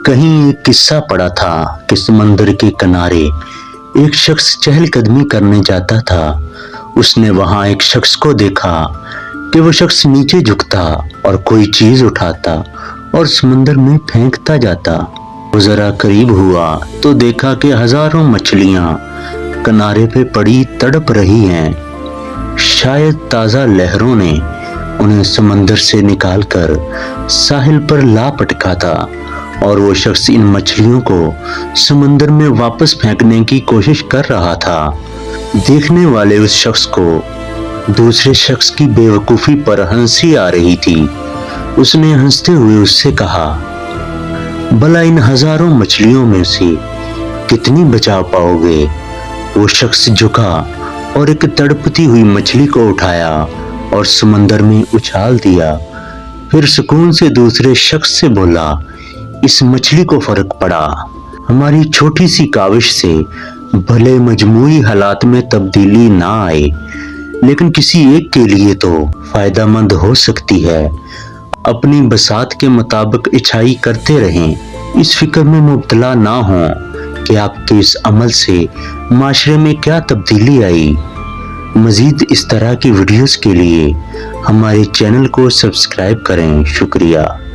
کہیں ایک قصہ پڑا تھا کہ سمندر کے کنارے ایک شخص چہل قدمی کرنے جاتا تھا۔ اس نے وہاں ایک شخص کو دیکھا کہ وہ شخص نیچے جھکتا اور کوئی چیز اٹھاتا اور سمندر میں پھینکتا جاتا۔ وہ ذرا قریب ہوا تو دیکھا کہ ہزاروں مچھلیاں کنارے پہ پڑی تڑپ رہی ہیں۔ شاید تازہ لہروں نے انہیں سمندر سے نکال کر ساحل پر لا پٹکا تھا اور وہ شخص ان مچھلیوں کو سمندر میں واپس پھینکنے کی کوشش کر رہا تھا۔ دیکھنے والے اس شخص کو دوسرے شخص کی بے وقوفی پر ہنسی آ رہی تھی۔ اس نے ہنستے ہوئے اس سے کہا، بھلا ان ہزاروں مچھلیوں میں سے کتنی بچا پاؤ گے؟ وہ شخص جھکا اور ایک تڑپتی ہوئی مچھلی کو اٹھایا اور سمندر میں اچھال دیا۔ پھر سکون سے دوسرے شخص سے بولا، اس مچھلی کو فرق پڑا۔ ہماری چھوٹی سی کاوش سے بھلے مجموعی حالات میں تبدیلی نہ آئے، لیکن کسی ایک کے لیے تو فائدہ مند ہو سکتی ہے۔ اپنی بساط کے مطابق اچھائی کرتے رہیں، اس فکر میں مبتلا نہ ہوں کہ آپ کے اس عمل سے معاشرے میں کیا تبدیلی آئی۔ مزید اس طرح کی ویڈیوز کے لیے ہمارے چینل کو سبسکرائب کریں۔ شکریہ۔